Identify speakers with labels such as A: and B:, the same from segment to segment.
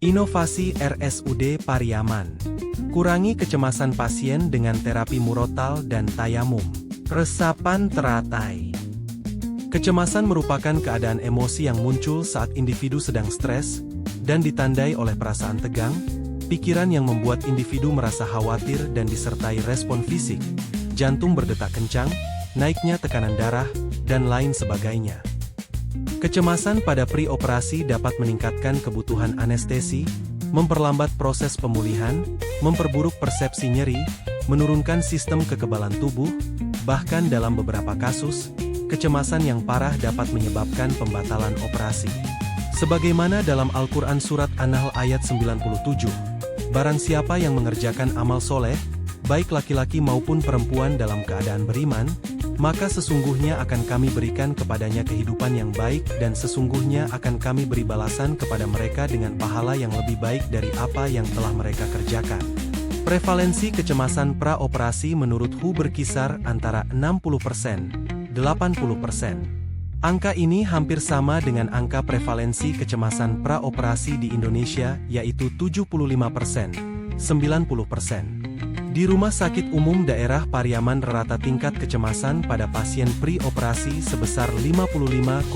A: Inovasi RSUD Pariaman. Kurangi kecemasan pasien dengan terapi murotal dan tayamum. Resapan teratai. Kecemasan merupakan keadaan emosi yang muncul saat individu sedang stres, dan ditandai oleh perasaan tegang, pikiran yang membuat individu merasa khawatir dan disertai respon fisik, jantung berdetak kencang, naiknya tekanan darah, dan lain sebagainya. Kecemasan pada pre-operasi dapat meningkatkan kebutuhan anestesi, memperlambat proses pemulihan, memperburuk persepsi nyeri, menurunkan sistem kekebalan tubuh, bahkan dalam beberapa kasus, kecemasan yang parah dapat menyebabkan pembatalan operasi. Sebagaimana dalam Al-Quran Surat An-Nahl ayat 97, barang siapa yang mengerjakan amal soleh, baik laki-laki maupun perempuan dalam keadaan beriman, maka sesungguhnya akan kami berikan kepadanya kehidupan yang baik dan sesungguhnya akan kami beri balasan kepada mereka dengan pahala yang lebih baik dari apa yang telah mereka kerjakan. Prevalensi kecemasan praoperasi menurut WHO berkisar antara 60%, 80%. Angka ini hampir sama dengan angka prevalensi kecemasan praoperasi di Indonesia yaitu 75%, 90%. Di Rumah Sakit Umum Daerah Pariaman rata tingkat kecemasan pada pasien pre-operasi sebesar 55,55%.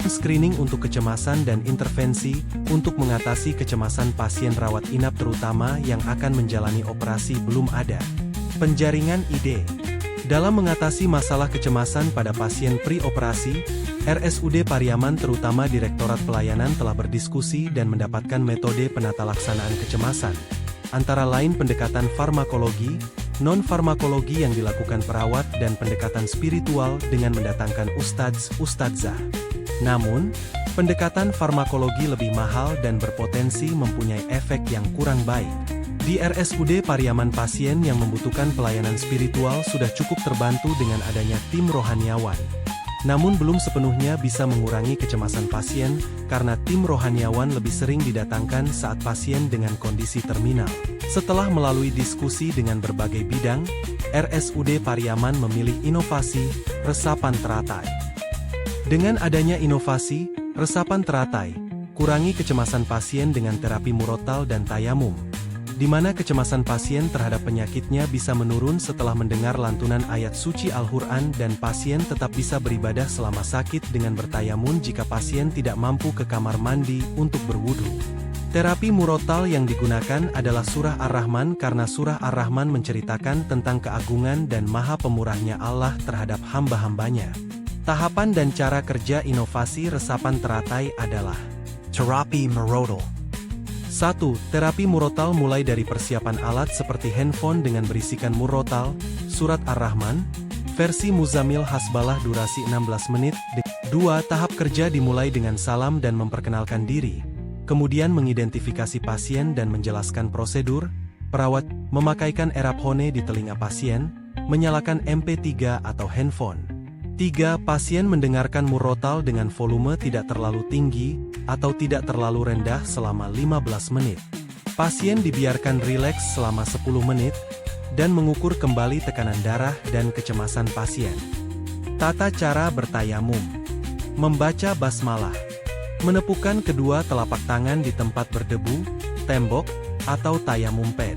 A: Screening untuk kecemasan dan intervensi untuk mengatasi kecemasan pasien rawat inap terutama yang akan menjalani operasi belum ada. Penjaringan ide. Dalam mengatasi masalah kecemasan pada pasien pre-operasi, RSUD Pariaman terutama Direktorat Pelayanan telah berdiskusi dan mendapatkan metode penata laksanaan kecemasan. Antara lain pendekatan farmakologi, non-farmakologi yang dilakukan perawat dan pendekatan spiritual dengan mendatangkan ustadz-ustadzah. Namun, pendekatan farmakologi lebih mahal dan berpotensi mempunyai efek yang kurang baik. Di RSUD Pariaman pasien yang membutuhkan pelayanan spiritual sudah cukup terbantu dengan adanya tim rohaniawan. Namun belum sepenuhnya bisa mengurangi kecemasan pasien, karena tim rohaniawan lebih sering didatangkan saat pasien dengan kondisi terminal. Setelah melalui diskusi dengan berbagai bidang, RSUD Pariaman memilih inovasi, resapan teratai. Dengan adanya inovasi, resapan teratai, kurangi kecemasan pasien dengan terapi murotal dan tayamum, di mana kecemasan pasien terhadap penyakitnya bisa menurun setelah mendengar lantunan ayat suci Al-Quran dan pasien tetap bisa beribadah selama sakit dengan bertayamun jika pasien tidak mampu ke kamar mandi untuk berwudu. Terapi murotal yang digunakan adalah Surah Ar-Rahman karena Surah Ar-Rahman menceritakan tentang keagungan dan maha pemurahnya Allah terhadap hamba-hambanya. Tahapan dan cara kerja inovasi resapan teratai adalah terapi murotal. 1. Terapi murotal mulai dari persiapan alat seperti handphone dengan berisikan murotal, surat Ar-Rahman, versi Muzamil Hasbalah durasi 16 menit. 2. Tahap kerja dimulai dengan salam dan memperkenalkan diri, kemudian mengidentifikasi pasien dan menjelaskan prosedur, perawat, memakaikan earphone di telinga pasien, menyalakan MP3 atau handphone. 3. Pasien mendengarkan murotal dengan volume tidak terlalu tinggi atau tidak terlalu rendah selama 15 menit. Pasien dibiarkan rileks selama 10 menit, dan mengukur kembali tekanan darah dan kecemasan pasien. Tata cara bertayamum. Membaca basmalah. Menepukkan kedua telapak tangan di tempat berdebu, tembok, atau tayamum pad.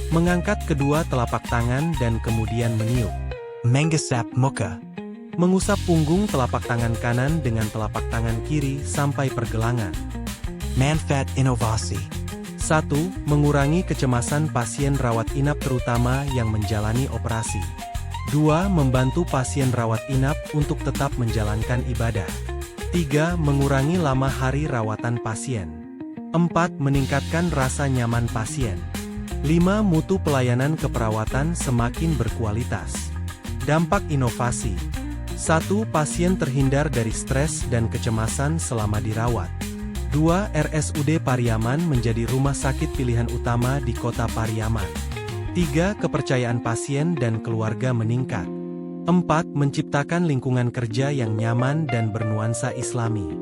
A: Mengangkat kedua telapak tangan dan kemudian meniup. Menggesap muka. Mengusap punggung telapak tangan kanan dengan telapak tangan kiri sampai pergelangan. Manfaat inovasi. 1. Mengurangi kecemasan pasien rawat inap terutama yang menjalani operasi. 2. Membantu pasien rawat inap untuk tetap menjalankan ibadah. 3. Mengurangi lama hari rawatan pasien. 4. Meningkatkan rasa nyaman pasien. 5. Mutu pelayanan keperawatan semakin berkualitas. Dampak inovasi. 1. Pasien terhindar dari stres dan kecemasan selama dirawat. 2. RSUD Pariaman menjadi rumah sakit pilihan utama di kota Pariaman. 3. Kepercayaan pasien dan keluarga meningkat. 4. Menciptakan lingkungan kerja yang nyaman dan bernuansa Islami.